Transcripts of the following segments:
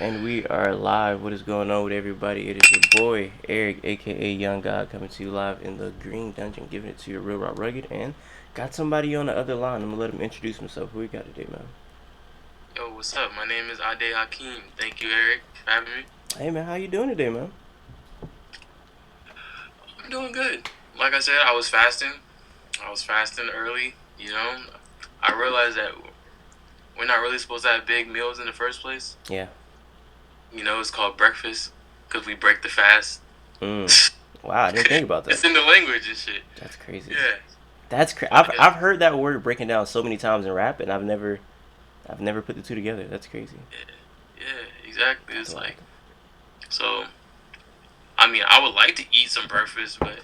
And we are live. What is going on with everybody? It is your boy, Eric, aka Young God, coming to you live in the Green Dungeon, giving it to you real raw rugged. And got somebody on the other line. I'm gonna let him introduce himself. Who we got today, man? Yo, what's up? My name is Ade Hakim. Thank you, Eric, for having me. Hey, man, how you doing today, man? I'm doing good. Like I said, I was fasting. I was fasting early. I realized that we're not really supposed to have big meals in the first place. Yeah. It's called breakfast because we break the fast. Wow, I didn't think about that. It's in the language and shit. That's crazy. Yeah. That's crazy. I've heard that word breaking down so many times in rap, and I've never put the two together. That's crazy. Yeah, exactly. That's It's wild. like, so, I would like to eat some breakfast, but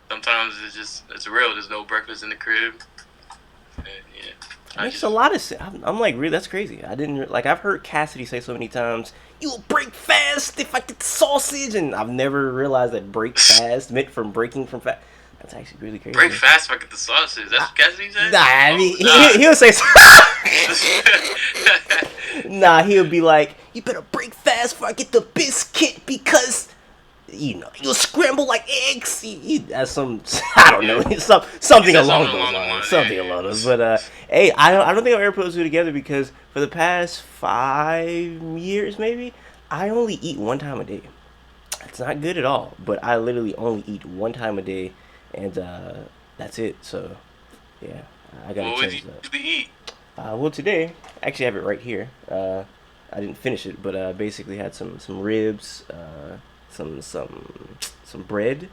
sometimes it's real. There's no breakfast in the crib. And yeah. Makes a lot of sense. I'm like, really, that's crazy. I didn't like. I've heard Cassidy say so many times, "You'll break fast if I get the sausage," and I've never realized that break fast meant from breaking from fast. That's actually really crazy. Break fast if I get the sausage. That's what Cassidy said? Nah, I mean, Oh, he'll say, nah. nah, he'll be like, "You better break fast before I get the biscuit because." You'll scramble like eggs. That's some, I don't know, Yeah. something He said along something those along the lines, lines. something Yeah, along those. yeah. But hey, I don't think I'll ever put those two together because for the past 5 years, maybe, I only eat one time a day. It's not good at all, but I literally only eat one time a day, and that's it. So yeah, I gotta What would you change that. usually eat? Well, today I actually have it right here. I didn't finish it, but basically had some ribs, some bread,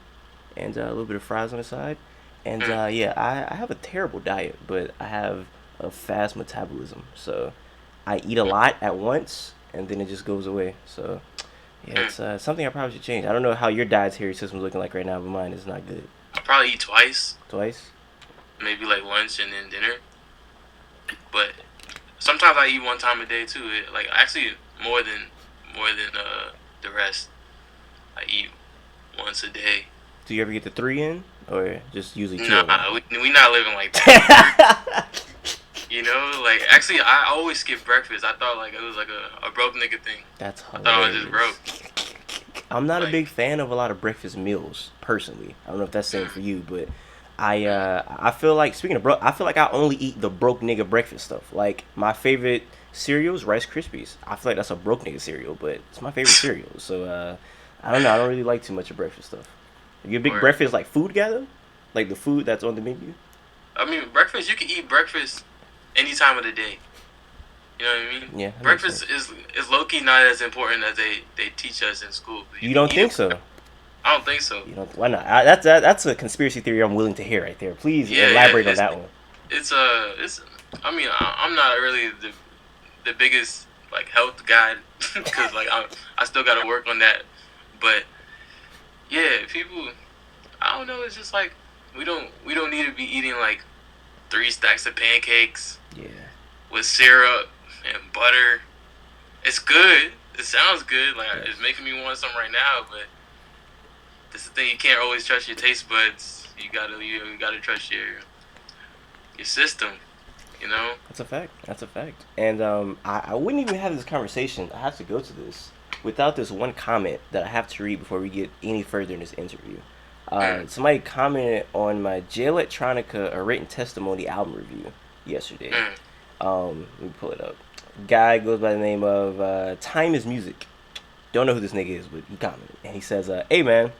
and a little bit of fries on the side. And Mm. yeah, I have a terrible diet, but I have a fast metabolism, so I eat a lot at once, and then it just goes away. So yeah, Mm. it's something I probably should change. I don't know how your dietary system's looking like right now, but mine is not good. I probably eat twice, Twice. maybe like lunch and then dinner. But sometimes I eat one time a day too. Like actually more than the rest. I eat once a day. Do you ever get the three in, or just usually two of them? Nah, we not living like that. Like actually I always skip breakfast. I thought like it was like a broke nigga thing. That's I thought I was just broke. hilarious. I'm not a Like, big fan of a lot of breakfast meals personally. I don't know if that's the same for mm, you, but I mm, I feel like speaking of broke, I feel like I only eat the broke nigga breakfast stuff. Like my favorite cereals, Rice Krispies. I feel like that's a broke nigga cereal, but it's my favorite cereal. So I don't know. I don't really like too much of breakfast stuff. Are you a big or breakfast like food gather? Like the food that's on the menu? breakfast. You can eat breakfast any time of the day. You know what I mean? Yeah, that makes Breakfast sense. is low key not as important as they teach us in school. You You can don't eat it. think so? I don't think so. You don't. Why not? That's a conspiracy theory I'm willing to hear right there. Please Yeah, yeah. elaborate on that one. It's. I'm not really the biggest like health guy because like I still got to work on that. But yeah, people. I don't know. It's just like we don't need to be eating like 3 stacks of pancakes Yeah. with syrup and butter. It's good. It sounds good. Like Yes. it's making me want some right now. But this is the thing. You can't always trust your taste buds. You gotta trust your system. You know. That's a fact. That's a fact. And I wouldn't even have this conversation. I have to go to this without this one comment that I have to read before we get any further in this interview. Mm, Somebody commented on my J Electronica a written testimony album review yesterday. mm. Let me pull it up. Guy goes by the name of Time is Music. Don't know who this nigga is, but he commented. And he says, "Hey man,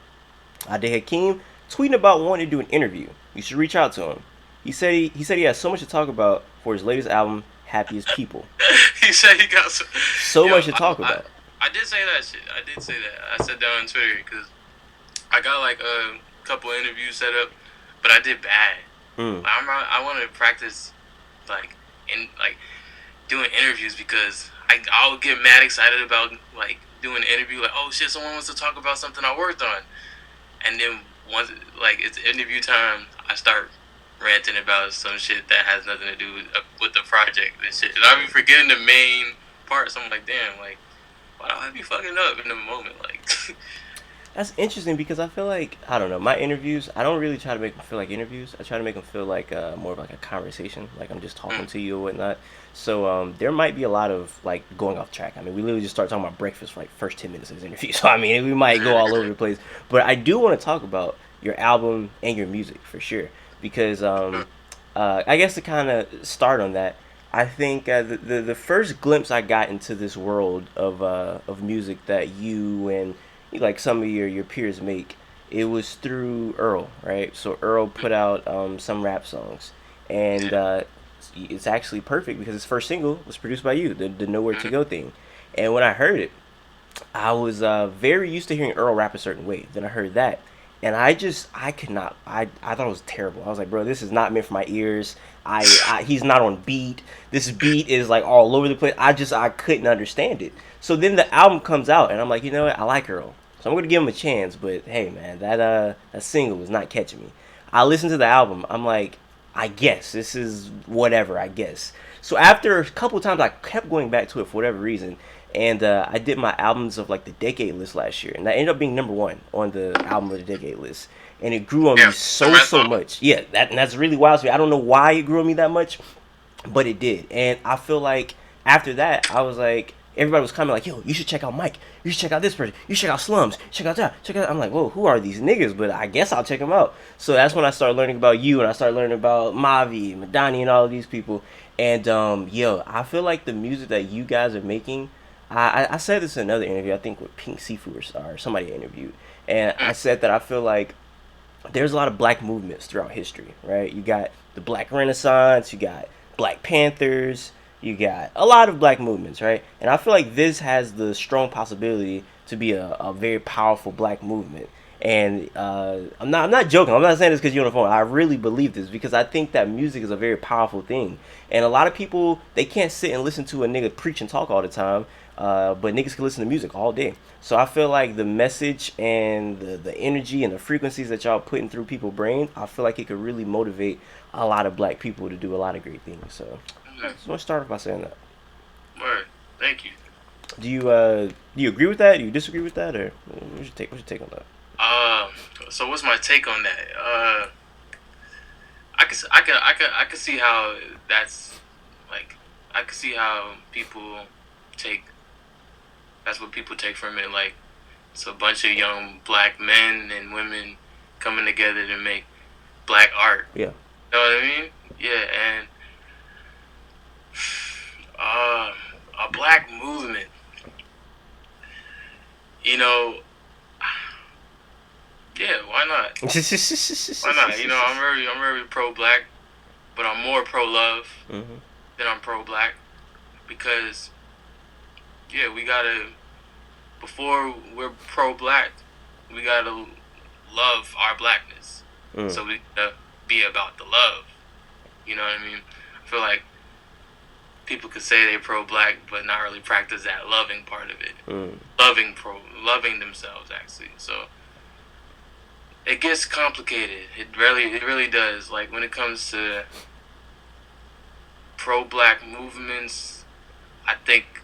Ade Hakim tweeting about wanting to do an interview. You should reach out to him. He said he has so much to talk about for his latest album, Happiest People. He said he got some. So Yo, much to talk I, about." I did say that shit. I did say that. I said that on Twitter because I got like a couple interviews set up, but I did bad. Mm. Like, I want to practice like in like doing interviews because I'll get mad excited about like doing an interview like, oh shit, someone wants to talk about something I worked on, and then once like it's interview time, I start ranting about some shit that has nothing to do with the project and shit, and I be forgetting the main parts. I'm like, damn, like why do I be fucking up in the moment? Like, That's interesting because I feel like I don't know my interviews. I don't really try to make them feel like interviews. I try to make them feel like more of like a conversation, like I'm just talking Mm, to you or whatnot. So there might be a lot of like going off track. I mean, we literally just start talking about breakfast for like first 10 minutes of this interview. So I mean, we might go all over the place. But I do want to talk about your album and your music for sure because mm, I guess to kind of start on that, I think the first glimpse I got into this world of music that you and like some of your peers make, it was through Earl, right? So Earl put out some rap songs, and yeah. it's actually perfect because his first single was produced by you, the Nowhere to Mm, Go thing. And when I heard it, I was very used to hearing Earl rap a certain way. Then I heard that, and I could not. I thought it was terrible. I was like, bro, this is not meant for my ears. He's not on beat. This beat is like all over the place. I couldn't understand it. So then the album comes out, and I'm like, you know what? I like Earl, so I'm gonna give him a chance. But hey, man, that single was not catching me. I listened to the album. I'm like, I guess this is whatever. I guess. So after a couple times, I kept going back to it for whatever reason, and I did my albums of like the decade list last year, and that ended up being number one on the album of the decade list, and it grew on me yeah. The rest so of much. Yeah, that's really wild to me. I don't know why it grew on me that much, but it did, and I feel like after that, I was like. Everybody was coming like, yo, you should check out Mike. You should check out this person. You should check out Slums. Check out that. Check out. I'm like, whoa, who are these niggas? But I guess I'll check them out. So that's when I started learning about you, and I started learning about Mavi, Madani, and all of these people. And yo, I feel like the music that you guys are making. I said this in another interview. I think with Pink Seafood or somebody I interviewed, and I mm, said that I feel like there's a lot of black movements throughout history, right? You got the Black Renaissance, you got Black Panthers, you got a lot of black movements, right? And I feel like this has the strong possibility to be a very powerful black movement. And I'm not joking. I'm not saying this because you're on the phone. I really believe this because I think that music is a very powerful thing. And a lot of people they can't sit and listen to a nigga preach and talk all the time. But niggas can listen to music all day. So I feel like the message and the energy and the frequencies that y'all putting through people's brain, I feel like it could really motivate a lot of black people to do a lot of great things. So mm. I want to start off by saying that. Word. Thank you. Do you agree with that? Do you disagree with that, or what's your take on that? Um. So what's my take on that? I can see how that's like. I can see how people take. That's what people take from it. Like it's a bunch of young black men and women coming together to make black art. Yeah. You know what I mean? Yeah, and uh, a black movement. You know, yeah, why not? Why not? You know, I'm very pro-black, but I'm more pro-love hmm than I'm pro-black because, yeah, we gotta before we're pro-black, we gotta love our blackness. mm, So we gotta be about the love. You know what I mean? I feel like people could say they're pro-black, but not really practice that loving part of it. mm, Loving themselves actually. So it gets complicated. It really does. Like when it comes to pro-black movements, I think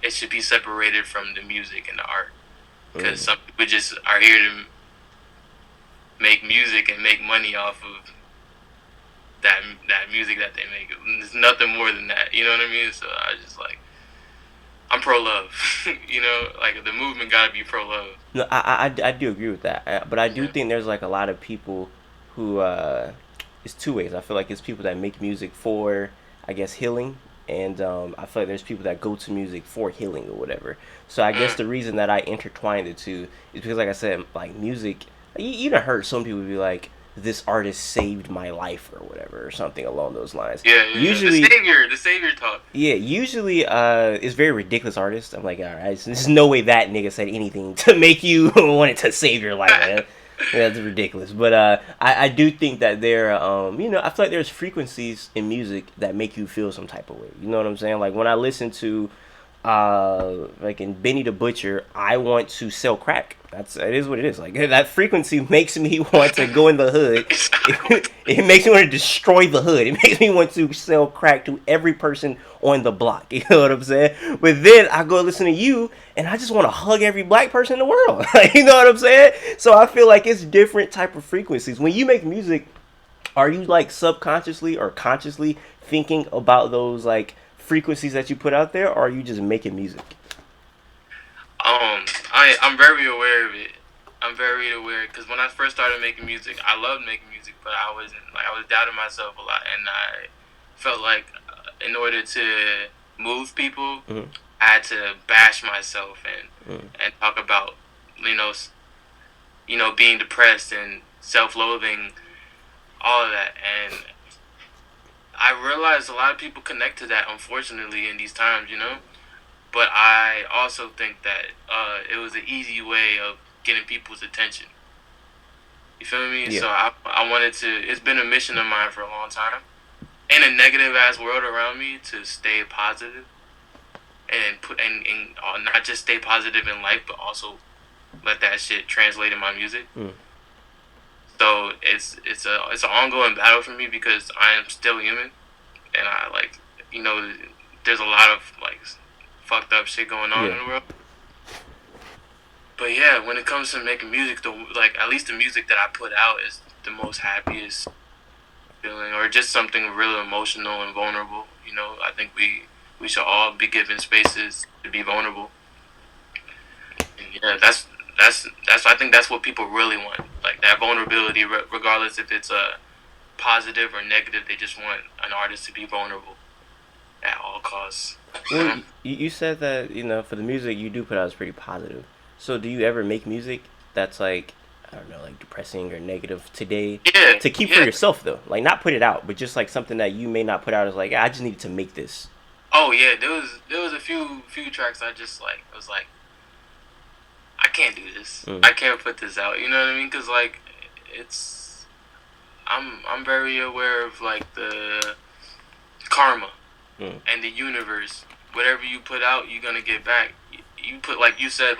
it should be separated from the music and the art because mm, some people just are here to make music and make money off of that music that they make. There's nothing more than that. You know what I mean? So I just like I'm pro love. You know, like the movement gotta be pro love. No, I do agree with that, but I do Yeah. think there's like a lot of people who it's two ways. I feel like it's people that make music for, I guess, healing, and I feel like there's people that go to music for healing or whatever. So I guess Mm. the reason that I intertwine the two is because, like I said, like music, you done heard some people be like, "This artist saved my life" or whatever, or something along those lines. Yeah. Usually, The savior talk. yeah, usually it's very ridiculous artists. I'm like, all right, there's no way that nigga said anything to make you want it to save your life. Man. That's ridiculous. But I do think that there, I feel like there's frequencies in music that make you feel some type of way. You know what I'm saying? Like when I listen to like in Benny the Butcher, I want to sell crack. It is what it is. Like that frequency makes me want to go in the hood. Exactly. It makes me want to destroy the hood. It makes me want to sell crack to every person on the block. You know what I'm saying? But then I go listen to you, and I just want to hug every black person in the world. You know what I'm saying? So I feel like it's different type of frequencies. When you make music, are you like subconsciously or consciously thinking about those like frequencies that you put out there, or are you just making music? I'm very aware of it. I'm very aware because when I first started making music, I loved making music, but I was doubting myself a lot, and I felt like in order to move people, Mm-hmm. I had to bash myself Mm-hmm. and talk about you know being depressed and self-loathing, all of that, and I realized a lot of people connect to that, unfortunately, in these times. But I also think that it was an easy way of getting people's attention. You feel me? Yeah. So I wanted to. It's been a mission of mine for a long time. In a negative ass world around me, to stay positive and not just stay positive in life, but also let that shit translate in my music. Mm. So it's an ongoing battle for me because I am still human, and I you know there's a lot of fucked up shit going on Yeah. in the world. But yeah, when it comes to making music, at least the music that I put out is the most happiest feeling, or just something real emotional and vulnerable. I think we should all be given spaces to be vulnerable, and yeah, that's I think that's what people really want, like that vulnerability, regardless if it's a positive or negative. They just want an artist to be vulnerable at all costs. Well, you said that for the music you do put out is pretty positive. So do you ever make music that's like, I don't know, like depressing or negative today Yeah, to keep for yeah. yourself though? Like not put it out, but just like something that you may not put out as like, I just needed to make this. Oh yeah, there was a few tracks I just was like, I can't do this. Mm. I can't put this out. You know what I mean? Because it's I'm very aware of the karma Mm. and the universe. Whatever you put out, you're gonna get back. You put, like you said,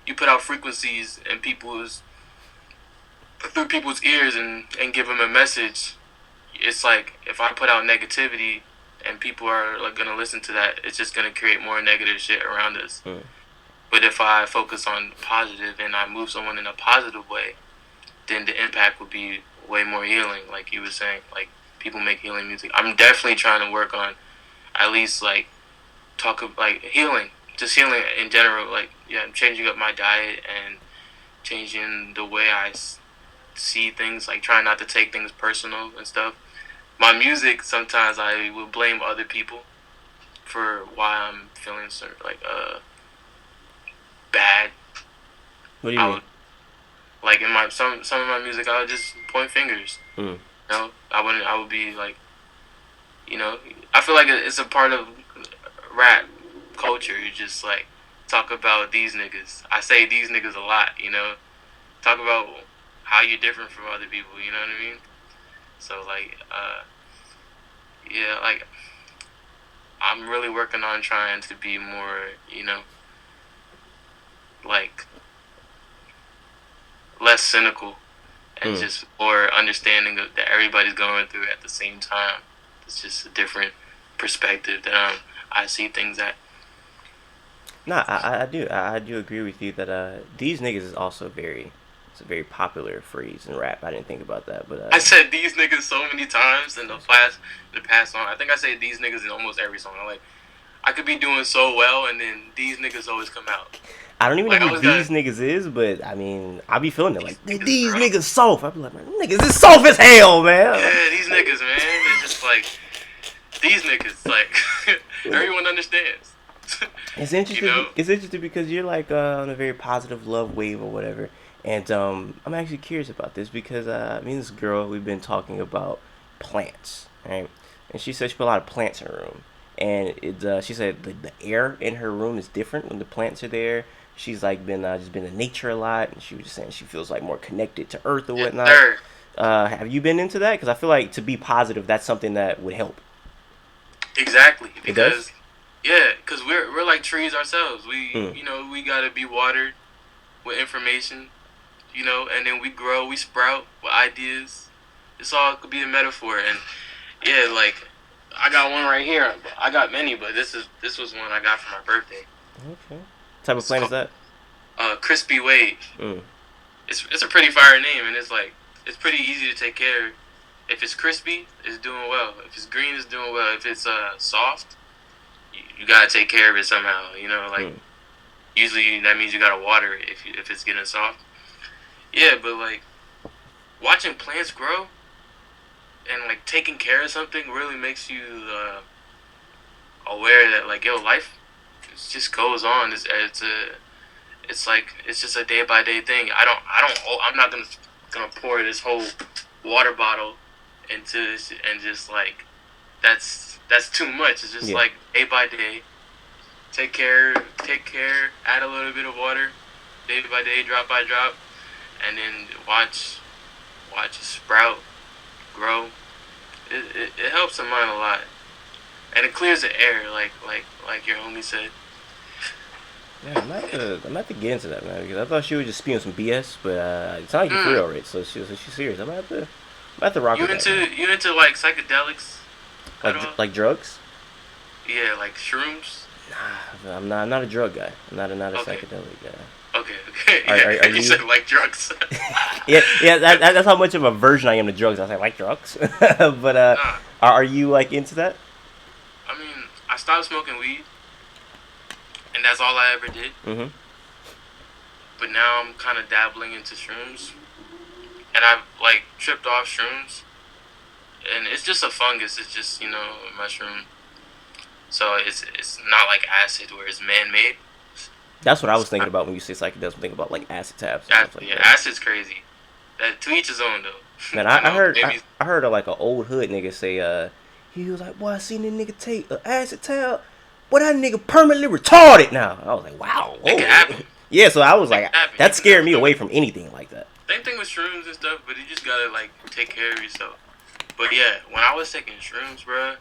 you put out frequencies and through people's ears and give them a message. It's like if I put out negativity and people are gonna listen to that, it's just gonna create more negative shit around us. Mm. But if I focus on positive and I move someone in a positive way, then the impact would be way more healing. Like you were saying, like people make healing music. I'm definitely trying to work on at least talk of healing, just healing in general. Yeah, I'm changing up my diet and changing the way I see things. Like trying not to take things personal and stuff. My music, sometimes I will blame other people for why I'm feeling so bad. What do you I mean? would in my some of my music I would just point fingers. Mm. I would be I feel like it's a part of rap culture. You just talk about these niggas. I say these niggas a lot. Talk about how you're different from other people. You know what I mean? So yeah, I'm really working on trying to be more, like less cynical and Mm. just more understanding that everybody's going through it at the same time. It's just a different perspective that I see things at. No, I do agree with you that these niggas is also it's a very popular phrase in rap. I didn't think about that, but I said these niggas so many times in the past song. I think I say these niggas in almost every song. I could be doing so well, and then these niggas always come out. I don't even know I who was gonna these niggas is, but I mean, I be feeling it these like niggas, these bro. niggas soft. I be like, man, them niggas is soft as hell, man. Yeah, these niggas, man. They're just these niggas. Everyone understands. It's you interesting. know? It's interesting because you're like on a very positive love wave or whatever, and I'm actually curious about this because me and this girl we've been talking about plants, right? And she said she put a lot of plants in her room, and she said the air in her room is different when the plants are there. She's like been just been in nature a lot, and she was just saying she feels like more connected to Earth or Yes, whatnot. sir. Have you been into that? Because I feel like to be positive, that's something that would help. Exactly. It does. Because Yeah, because we're like trees ourselves. Mm. We gotta be watered with information, and then we grow, we sprout with ideas. This all could be a metaphor, and yeah, like I got one right here. I got many, but this was one I got for my birthday. Okay. What type of It's plant is called that? Crispy Wave. Mm. It's a pretty fire name, and it's pretty easy to take care of. If it's crispy, it's doing well. If it's green, it's doing well. If it's soft, you gotta take care of it somehow. Like Mm. usually that means you gotta water it if it's getting soft. Yeah, but like watching plants grow and like taking care of something really makes you aware that like life just goes on. It's just a day by day thing. I'm not gonna pour this whole water bottle into this and just like that's too much. It's just Yeah. like day by day. Take care. Add a little bit of water, day by day, drop by drop, and then watch it sprout, grow. It helps the mind a lot, and it clears the air, like your homie said. Yeah, I'm not to get into that, man, because I thought she was just spewing some BS, but it sounds like you're for Mm. real, right? So she's serious. I'm gonna have to rock You with that, into man. you into like psychedelics at all? Like drugs? Yeah, like shrooms. Nah, I'm not a drug guy. I'm not a Okay, psychedelic guy. okay. Are Yeah, you you? said like drugs. Yeah. That's how much of a version I am to drugs. I was like drugs, but Nah, are you like into that? I mean, I stopped smoking weed, and that's all I ever did. Mm-hmm. But now I'm kind of dabbling into shrooms, and I've like tripped off shrooms, and it's just a fungus. It's just a mushroom. So it's not like acid where it's man made. That's what I It's was thinking not, about when you say psychedelics. I'm thinking about like acid taps and stuff like yeah, that. acid's crazy. That to each his own though. Man, I I know heard I, maybe. I heard of like an old hood nigga say he was like, boy, I seen this nigga take a acid tap. Boy, that nigga permanently retarded now. I was like, wow, It can whoa. happen. Yeah, so I was It like, can happen. You that can scared me definitely. away from anything like that. Same thing with shrooms and stuff, but you just gotta like take care of yourself. But yeah, when I was taking shrooms, bruh,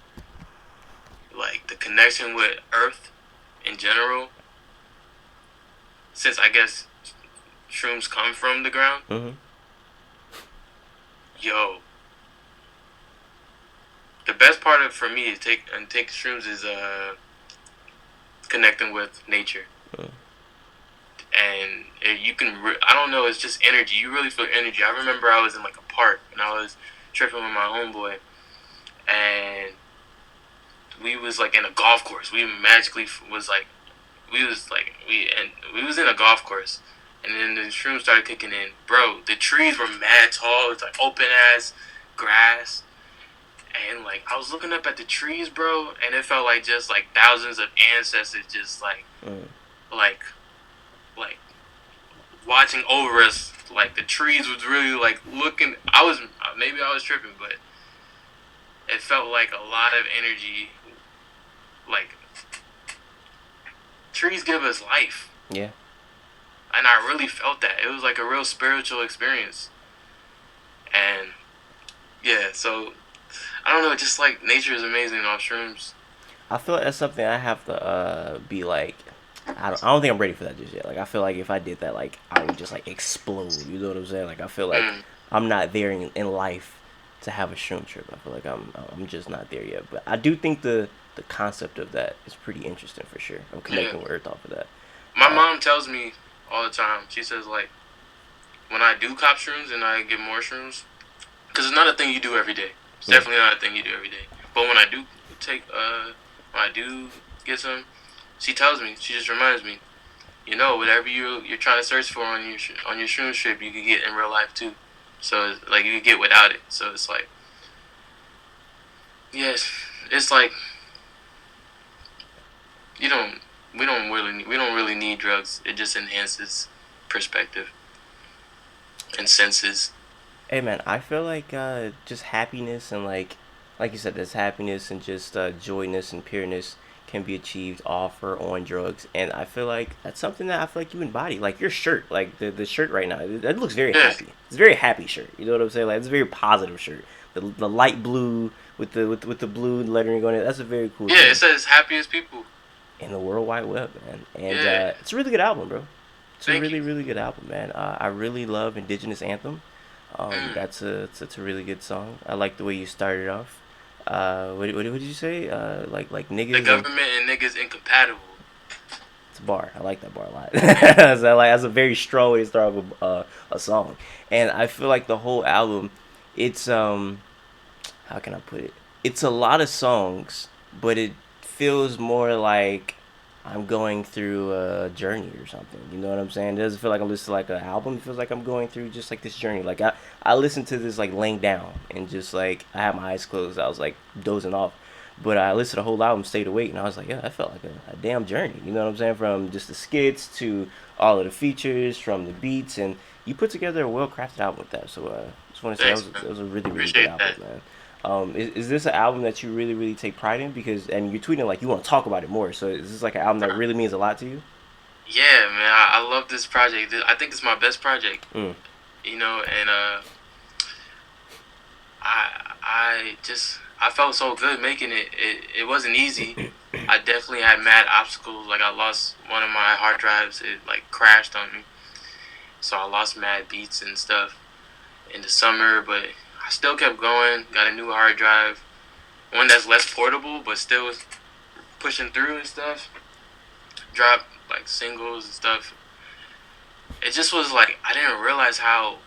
like the connection with Earth in general, since I guess shrooms come from the ground, Hmm. yo, the best part of for me to take shrooms is connecting with nature. Mm. And you can I don't know, it's just energy. You really feel energy. I remember I was in like a park and I was tripping with my homeboy, and we was like in a golf course. We magically was like we was in a golf course, and then the shrooms started kicking in. Bro, the trees were mad tall. It's like open ass grass, and like I was looking up at the trees, bro, and it felt like just like thousands of ancestors just Mm. like like watching over us. Like the trees was really like looking. Maybe I was tripping, but it felt like a lot of energy. Like trees give us life, Yeah. and I really felt that. It was like a real spiritual experience, and yeah. So I don't know. Just like nature is amazing off shrooms. I feel like that's something I have to be like. I don't think I'm ready for that just yet. Like I feel like if I did that, like I would just like explode. You know what I'm saying? Like I feel like Mm, I'm not there in life to have a shroom trip. I feel like I'm just not there yet. But I do think the concept of that is pretty interesting for sure. I'm yeah. connecting with Earth off of that. My Uh, mom tells me all the time. She says like when I do cop shrooms and I get more shrooms, because it's not a thing you do every day. It's mm, definitely not a thing you do every day. But take when I do get some, she tells me. She just reminds me. Whatever you're trying to search for on your shroom trip, you can get in real life too. So like you can get without it. So it's like yes, it's like you don't we don't really need drugs. It just enhances perspective and senses. hey man, I feel like just happiness and like you said, this happiness and just joyness and pureness can be achieved off or on drugs, and I feel like that's something that I feel like you embody. Like your shirt, like the shirt right now, that looks very Yeah, happy. It's a very happy shirt. You know what I'm saying? Like it's a very positive shirt. The light blue with the blue lettering on it. That's a very cool yeah. It thing. says happiest people. in the World Wide Web, man. And Yeah. it's a really good album, bro. It's a Thank you. really, really good album, man. I really love Indigenous Anthem. Mm. That's a really good song. I like the way you started off. What did you say? Like The niggas and government and niggas incompatible. it's a bar. I like that bar a lot. Yeah. That's a very strong way to start off a song. And I feel like the whole album, it's how can I put it? It's a lot of songs, but it feels more like I'm going through a journey or something. You know what I'm saying? It doesn't feel like I'm listening to like an album. It feels like I'm going through just like this journey. Like I listened to this like laying down and just like I had my eyes closed. I was like dozing off. But I listened to the whole album, stayed awake, and I was like, yeah, that felt like a damn journey. You know what I'm saying? From just the skits to all of the features, from the beats, and you put together a well crafted album with that. So just want to say Thanks, man. that was a really, really good Appreciate album, that. man. Is this an album that you really, really take pride in? Because and you're tweeting like you want to talk about it more. So is this like an album that really means a lot to you? Yeah, man. I love this project. I think it's my best project. Mm. And I felt so good making it. It wasn't easy. I definitely had mad obstacles. Like I lost one of my hard drives. It like crashed on me, so I lost mad beats and stuff in the summer. But I still kept going. Got a new hard drive, one that's less portable, but still pushing through and stuff. Dropped like singles and stuff. It just was like I didn't realize how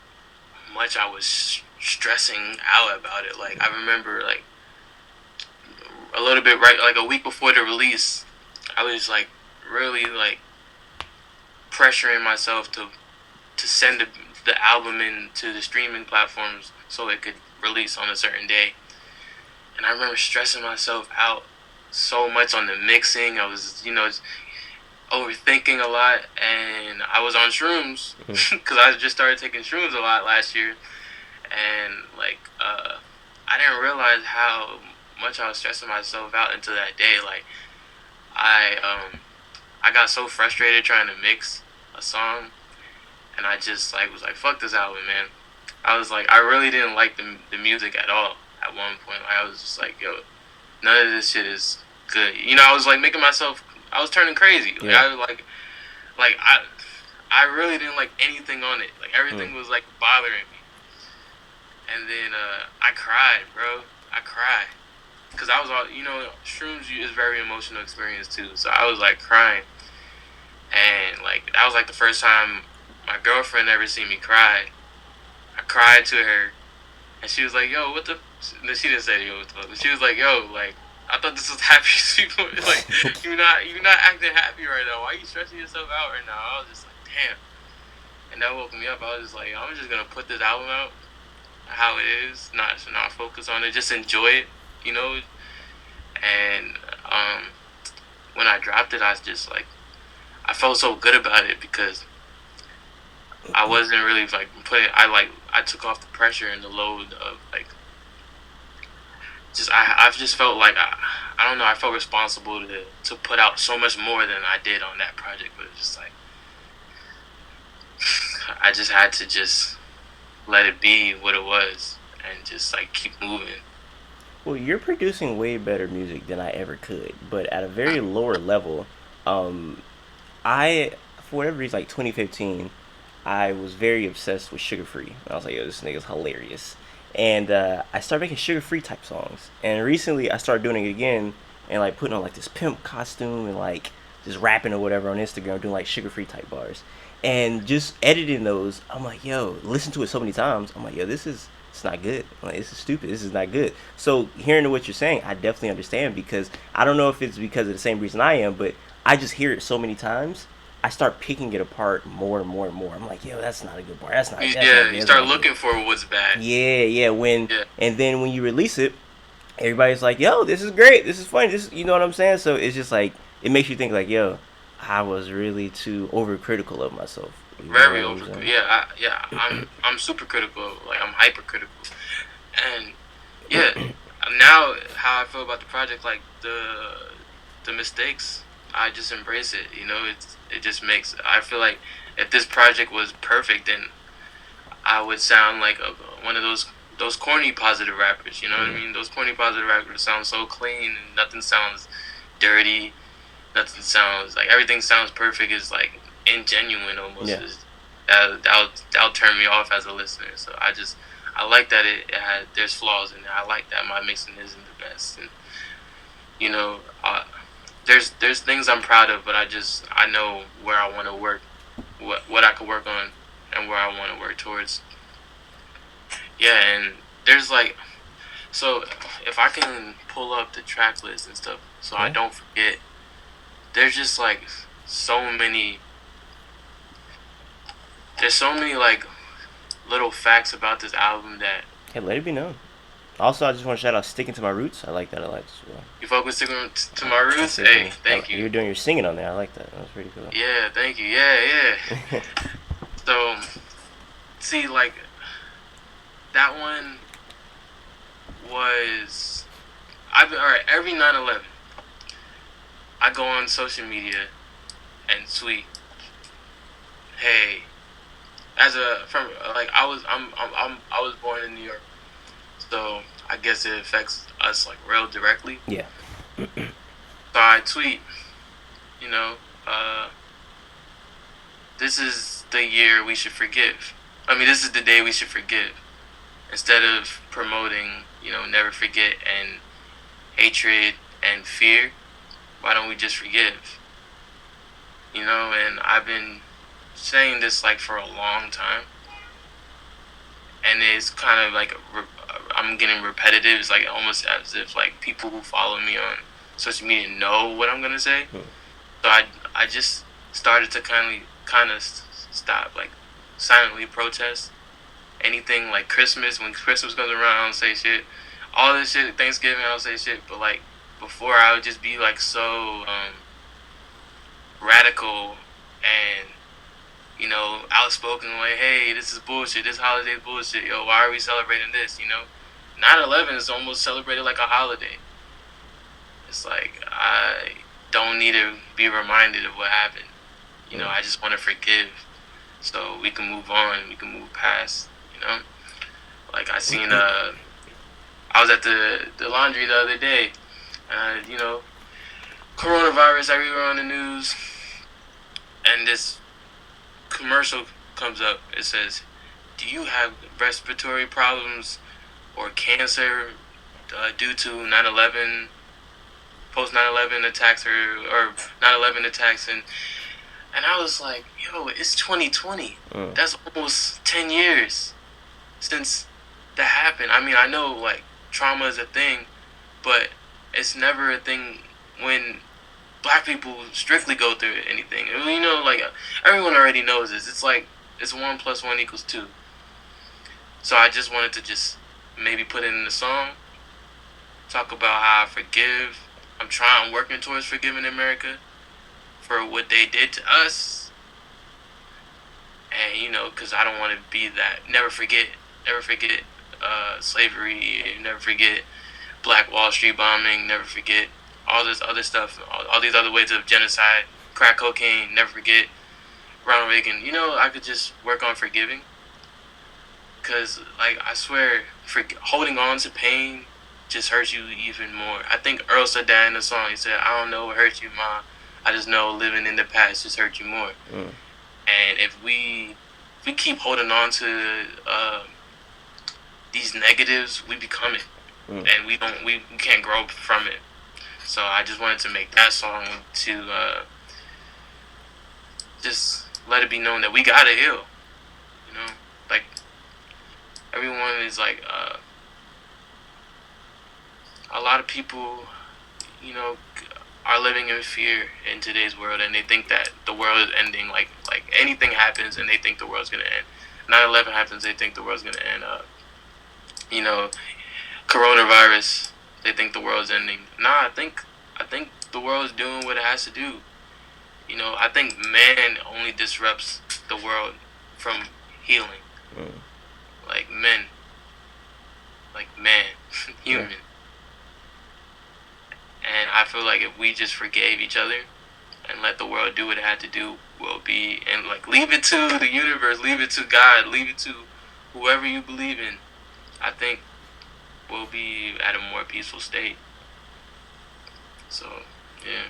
much I was stressing out about it. Like I remember like a little bit right like a week before the release, I was like really like pressuring myself to send the album into the streaming platforms so it could release on a certain day. And I remember stressing myself out so much on the mixing. I was, overthinking a lot, and I was on shrooms Mm. because I just started taking shrooms a lot last year, and like I didn't realize how much I was stressing myself out until that day. Like I I got so frustrated trying to mix a song, and I just like was like fuck this album, man. I was like I really didn't like the music at all at one point. Like, I was just like yo, none of this shit is good. I was like making myself. I was turning crazy. Like Yeah. I was like I really didn't like anything on it. Like Mm. everything was like bothering me. And then I cried, bro. I cried because I was all shrooms is very emotional experience too. So I was like crying, and like that was like the first time my girlfriend ever seen me cry. I cried to her, and she was like, "Yo, what the?" No, she didn't say yo, what the fuck. But she was like, "Yo, like I thought this was happiest people. Like you're not acting happy right now. Why are you stressing yourself out right now?" I was just like, "Damn." And that woke me up. I was just like, I'm just gonna put this album out how it is, not focus on it, just enjoy it, you know. And when I dropped it, I was just like, I felt so good about it because I wasn't really like putting. I took off the pressure and the load of like just I've just felt like I don't know. I felt responsible to put out so much more than I did on that project, but it's just like I just had to just let it be what it was and just like keep moving. Well, you're producing way better music than I ever could, but at a very lower level. Um, I for whatever reason, like 2015, I was very obsessed with Sugar Free. I was like, yo, this nigga's hilarious. And I started making Sugar Free type songs. And recently I started doing it again and like putting on like this pimp costume and like just rapping or whatever on Instagram, doing like Sugar Free type bars. And just editing those, I'm like, yo, listen to it so many times. I'm like, yo, it's not good. I'm like, this is stupid. This is not good. So hearing what you're saying, I definitely understand because I don't know if it's because of the same reason I am, but I just hear it so many times I start picking it apart more and more and more. I'm like, yo, that's not a good bar. That's not Yeah, good. you That's start not good. looking for what's bad. Yeah, yeah. Yeah, And then when you release it, everybody's like, yo, this is great. This is funny. You know what I'm saying? So it's just like it makes you think like, yo, I was really too overcritical of myself. You know very what I'm over. saying? Yeah. I'm super critical. Like I'm hypercritical, and yeah. Now how I feel about the project, like the mistakes, I just embrace it. It just makes. I feel like if this project was perfect, then I would sound like one of those corny positive rappers. You know what I Mm. mean? Those corny positive rappers sound so clean and nothing sounds dirty. nothing sounds like everything sounds perfect. Is like ingenuine almost. Yeah. That'll turn me off as a listener. So I like that it had there's flaws in it. I like that my mixing isn't the best, and you know, there's things I'm proud of, but I know where I want to work, what I could work on, and where I want to work towards. Yeah, and there's like so if I can pull up the track list and stuff, so I Yeah. don't forget. There's just like so many. There's so many like little facts about this album that Hey, let it be known. Also, I just want to shout out "Sticking to My Roots." I like that a lot as well. you focus to my roots. That's it for Hey, me. thank you. You were doing your singing on there. I like that. That was pretty cool. Yeah, thank you. Yeah. So see, like that one was I've been all right. Every 9/11, I go on social media and tweet, "Hey, as a from like I was born in New York, so I guess it affects us like real directly." Yeah. So I tweet, you know, uh, this is the year we should forgive. I mean, this is the day we should forgive. Instead of promoting, never forget and hatred and fear, why don't we just forgive? And I've been saying this like for a long time, and it's kind of like I'm getting repetitive. It's like almost as if like people who follow me on social media know what I'm gonna say. So I just started to kind of stop like silently protest anything like Christmas. When Christmas comes around, I don't say shit. All this shit, Thanksgiving, I don't say shit. But like before, I would just be like so radical and outspoken. Like, hey, this is bullshit. This holiday is bullshit. Yo, why are we celebrating this? 9/11 is almost celebrated like a holiday. It's like I don't need to be reminded of what happened. I just want to forgive, so we can move on. We can move past. Like I was at the laundry the other day. Coronavirus everywhere on the news, and this commercial comes up. It says, "Do you have respiratory problems or cancer due to 9/11, post 9/11 attacks or 9/11 attacks?" And I was like, "Yo, it's 2020. That's almost 10 years since that happened." I mean, I know like trauma is a thing, but it's never a thing when black people strictly go through anything. Like everyone already knows this. It's like it's 1 + 1 = 2. So I just wanted to just maybe put it in the song, talk about how I forgive. I'm working towards forgiving America for what they did to us, and because I don't want to be that. Never forget slavery. Never forget Black Wall Street bombing. Never forget all this other stuff. All these other ways of genocide, crack cocaine. Never forget Ronald Reagan. I could just work on forgiving, because like I swear, holding on to pain just hurts you even more. I think Earl said that in the song. He said, "I don't know what hurts you, ma. I just know living in the past just hurts you more." And if we keep holding on to these negatives, we become it, and we can't grow from it. So I just wanted to make that song to just let it be known that we gotta heal. Like everyone is like a lot of people, are living in fear in today's world, and they think that the world is ending. Like anything happens, and they think the world's gonna end. 9/11 happens, they think the world's gonna end. You know, Coronavirus, they think the world's ending. Nah, I think the world's doing what it has to do. I think man only disrupts the world from healing. Like men, like man, human. And I feel like if we just forgave each other and let the world do what it had to do, we'll be, and like leave it to the universe, leave it to God, leave it to whoever you believe in. I think we'll be at a more peaceful state. So, yeah.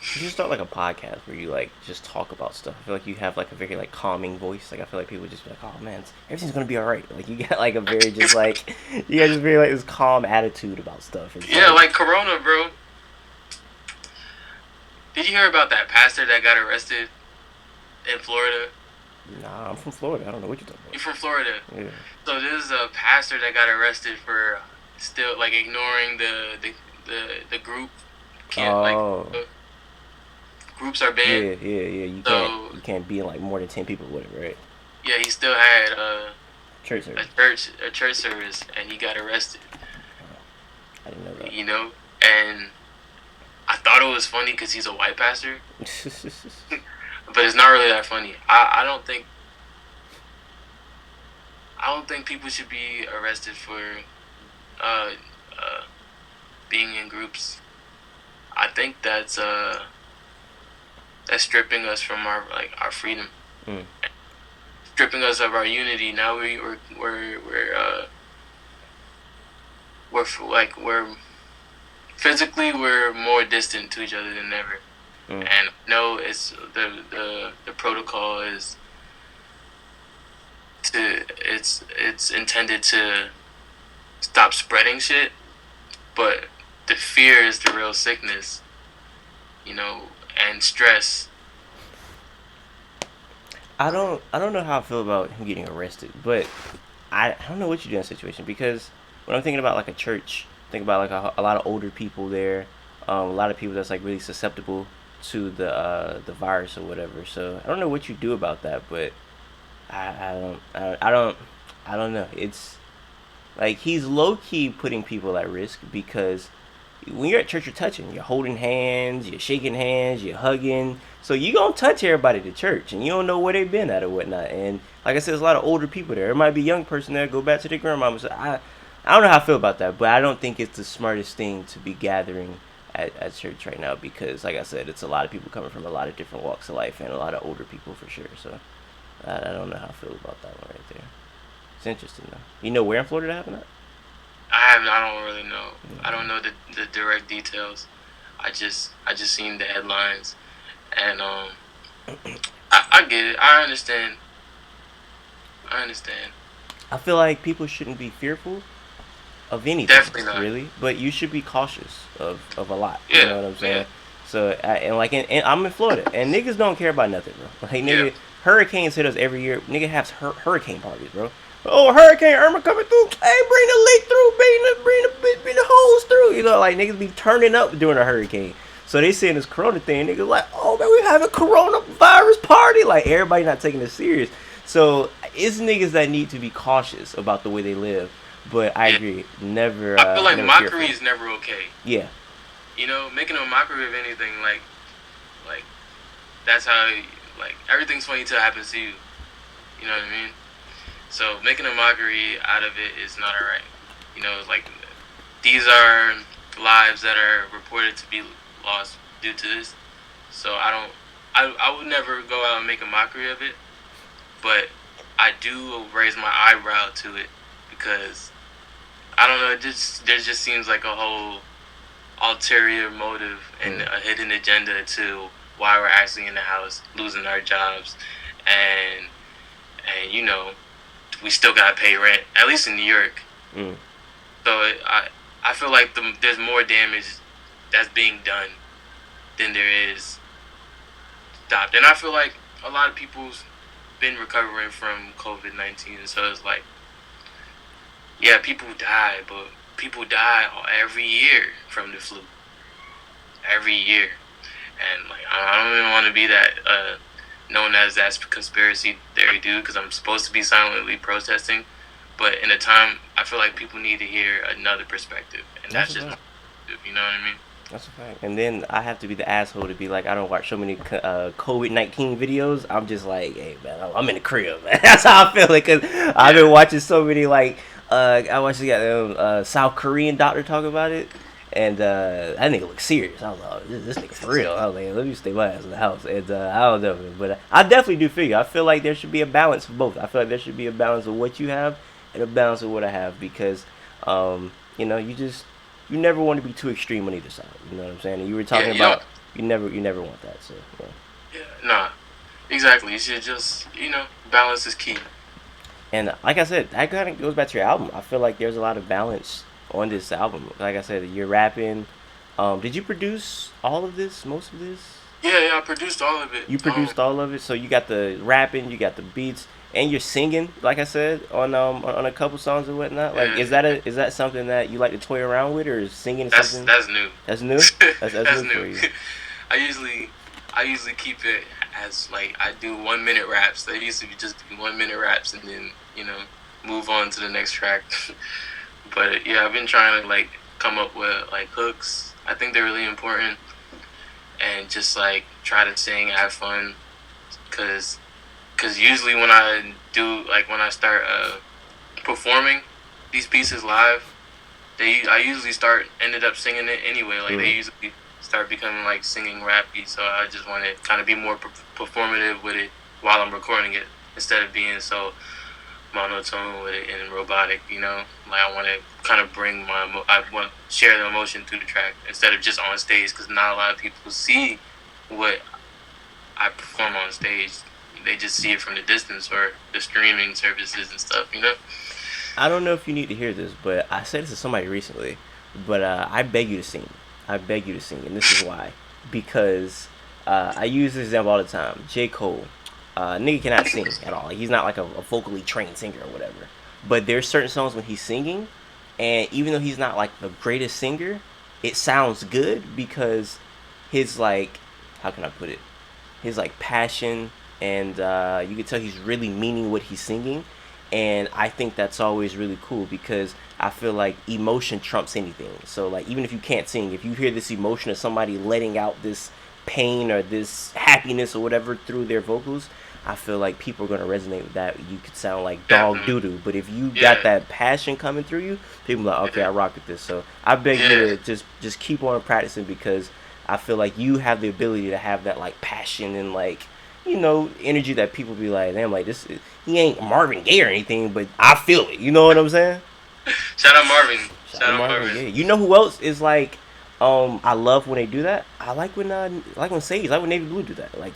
You should start like a podcast where you like just talk about stuff. I feel like you have like a very like calming voice. Like I feel like people just be like, "Oh man, everything's gonna be all right." Like you got like a very just like you got just very like this calm attitude about stuff. It's Yeah, like, like Corona, bro. Did you hear about that pastor that got arrested in Florida? nah, I'm from Florida. I don't know what you're talking You from Florida? about. Yeah. So there's a pastor that got arrested for still like ignoring the group can't like Oh. groups are banned. Yeah. So You can't be in like more than 10 people, or whatever, right? yeah, he still had Church service. a church service and he got arrested. I didn't know that. You know, and I thought it was funny because he's a white pastor, but it's not really that funny. I don't think people should be arrested for uh, uh, being in groups. I think that's stripping us from our freedom, Mm. stripping us of our unity. Now we're physically we're more distant to each other than ever. Mm. And no, it's the protocol is it's intended to stop spreading shit, but the fear is the real sickness, you know, and stress. I don't know how I feel about him getting arrested, but I don't know what you do in that situation because when I'm thinking about like a church, think about like a lot of older people there, a lot of people that's like really susceptible to the virus or whatever. So I don't know what you do about that, but I don't know. It's like he's low key putting people at risk because when you're at church, you're touching, you're holding hands, you're shaking hands, you're hugging. So you gonna touch everybody at church, and you don't know where they've been at or whatnot. And like I said, there's a lot of older people there. There might be a young person there. Go back to their grandmama. So I don't know how I feel about that, but I don't think it's the smartest thing to be gathering at church right now because, like I said, it's a lot of people coming from a lot of different walks of life and a lot of older people for sure. So I don't know how I feel about that one right there. It's interesting though. You know where in Florida that happened at? I don't really know. I don't know the direct details. I just seen the headlines, and I get it. I understand. I understand. I feel like people shouldn't be fearful of anything, Definitely not. really, but you should be cautious of a lot. You know Yeah, what I'm yeah, saying? So, and like, and I'm in Florida, and niggas don't care about nothing, bro. Like, yeah. nigga, hurricanes hit us every year. Nigga has hurricane parties, bro. Oh, Hurricane Irma coming through. Hey, bring the leak through, bring the hose through. You know, like niggas be turning up during a hurricane. So they saying this corona thing, niggas like, oh man, we have a coronavirus party. Like everybody not taking it serious. So it's niggas that need to be cautious about the way they live. But I Yeah. agree, never, I feel like never mockery fearful. is never okay. Yeah, You know, making a mockery of anything, like that's how, like, everything's funny till it happens to you. You know what I mean? So making a mockery out of it is not alright. You know, like, these are lives that are reported to be lost due to this. So I would never go out and make a mockery of it, but I do raise my eyebrow to it because I don't know. It just there just seems like a whole ulterior motive and mm, a hidden agenda to why we're actually in the house, losing our jobs, and you know we still gotta pay rent, at least in New York. mm. So I feel like there's more damage that's being done than there is stopped, and I feel like a lot of people's been recovering from COVID-19, so it's like, yeah, people die, but people die every year from the flu, every year, and like I don't even want to be that known as that conspiracy theory dude because I'm supposed to be silently protesting, but in a time I feel like people need to hear another perspective, and That's that's a just my fact. perspective, you know what I mean? That's a fact. And then I have to be the asshole to be like, I don't watch so many COVID-19 videos. I'm just like, hey man, I'm in the crib, man. That's how I feel it because I've Yeah, been watching so many like, I watched the South Korean doctor talk about it, and that nigga look serious. I was like, oh, this nigga for real. I was like, let me stay my ass in the house. And I don't know, but I definitely do figure. I feel like there should be a balance of both. I feel like there should be a balance of what you have and a balance of what I have because, you know, you never want to be too extreme on either side. You know what I'm saying? And you were yeah, talking about You never want that. So yeah. Yeah, nah, exactly. You should just balance is key. And like I said, that kind of goes back to your album. I feel like there's a lot of balance on this album. Like I said, you're rapping. Did you produce all of this? Most of this? Yeah, yeah. I produced all of it. You produced all of it, so you got the rapping, you got the beats, and you're singing. Like I said, on a couple songs and whatnot. Like, Yeah, is that something that you like to toy around with, or is singing that's something that's new. that's new? That's That's new for new. you. I usually I usually keep it as like I do 1 minute raps. They used to be just be 1 minute raps and then move on to the next track. But yeah, I've been trying to like come up with like hooks. I think they're really important, and just like try to sing, have fun, cause usually when I do like when I start performing these pieces live, I usually ended up singing it anyway. Like they Mm. usually start becoming like singing rappy. So I just want to kind of be more performative with it while I'm recording it instead of being so monotone with it and robotic. Like I want to kind of I want to share the emotion through the track instead of just on stage because not a lot of people see what I perform on stage. They just see it from the distance or the streaming services and stuff. I don't know if you need to hear this, but I said this to somebody recently. But I beg you to sing. I beg you to sing, and this is why. Because I use this example all the time. J. Cole, nigga cannot sing at all. He's not like a vocally trained singer or whatever. But there's certain songs when he's singing, and even though he's not like the greatest singer, it sounds good because his like, how can I put it? His like passion, and you can tell he's really meaning what he's singing, and I think that's always really cool because I feel like emotion trumps anything. So like even if you can't sing, if you hear this emotion of somebody letting out this pain or this happiness or whatever through their vocals, I feel like people are gonna resonate with that. You could sound like dog Definitely. doo doo, but if you got Yeah. that passion coming through you, people are like, okay, Yeah. I rock with this. So I beg you Yeah. to just keep on practicing because I feel like you have the ability to have that like passion and like energy that people be like, damn, like this. He ain't Marvin Gaye or anything, but I feel it. You know what I'm saying? Shout out Marvin. Shout out Shout to out Marvin Marvin. Gaye. You know who else is like? I love when they do that. I like when Sage, I like when Navy Blue do that. Like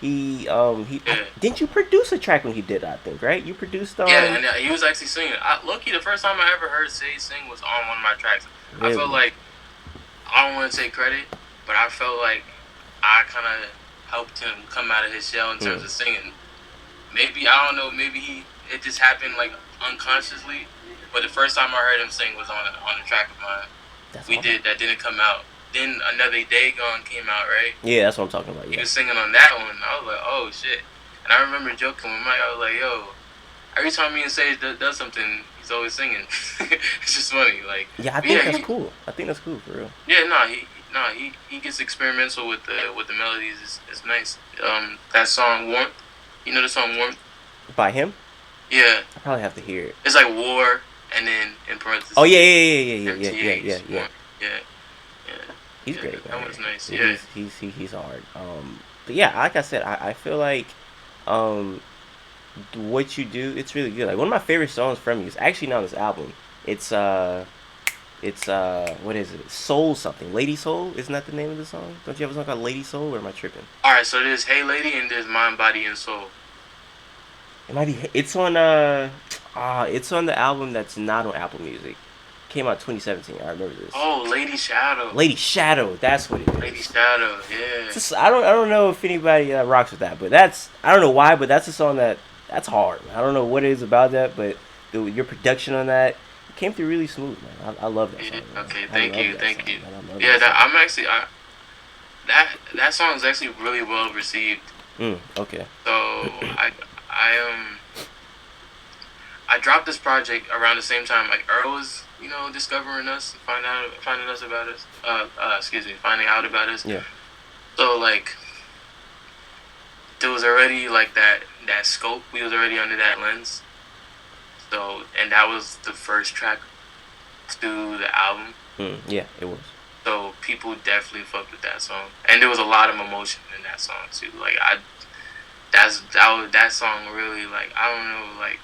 Yeah. didn't you produce a track when he did? I think right. You produced Yeah, and he was actually singing. Low-key, the first time I ever heard Sage sing was on one of my tracks. I felt really. like I don't want to take credit, but I felt like I kind of helped him come out of his shell in terms Hmm. of singing. Maybe I don't know. Maybe it just happened like unconsciously. But the first time I heard him sing was on a track of mine. That's We hard. did that didn't come out. Then Another Day Gone came out, right? Yeah, that's what I'm talking about. He Yeah. was singing on that one. I was like, oh shit. And I remember joking with Mike. I was like, yo, every time me and Sage does something, he's always singing. It's just funny, like, Yeah, I but think yeah, that's cool. I think that's cool for real. yeah, he gets experimental with the melodies. It's nice. That song Warmth, you know the song Warmth? By him, Yeah, I probably have to hear it. it's like war, and then in Oh parentheses yeah, yeah, yeah, yeah, yeah, yeah, yeah, MTH. yeah. Warmth. Yeah, yeah, He's yeah. great, That man. one's nice. Yeah, Yeah, he's hard. But yeah, like I said, I feel like um what you do, it's really good. Like one of my favorite songs from you is actually not on this album. It's what is it? Soul something. Lady Soul, isn't that the name of the song? Don't you have a song called Lady Soul, or am I tripping? all right, so there's Hey Lady and there's Mind, Body, and Soul. It might be. It's on the album that's not on Apple Music. Came out 2017. I remember this. Oh, Lady Shadow. Lady Shadow. That's what it Lady is. Shadow, yeah. I don't know if anybody rocks with that, but I don't know why, but that's a song that's hard. I don't know what it is about that, but your production on that came through really smooth, man. I love that Yeah, song, man. okay, I thank love you, that thank song, you. man. I love Yeah, that song. I'm actually that song is actually really well received. Okay. So I dropped this project around the same time like Earl was discovering us, finding us about us. Excuse me, finding out about us. Yeah. So like there was already like that scope. We was already under that lens. So and that was the first track to the album. Yeah, it was. So people definitely fucked with that song, and there was a lot of emotion in that song too. Like that song really like I don't know like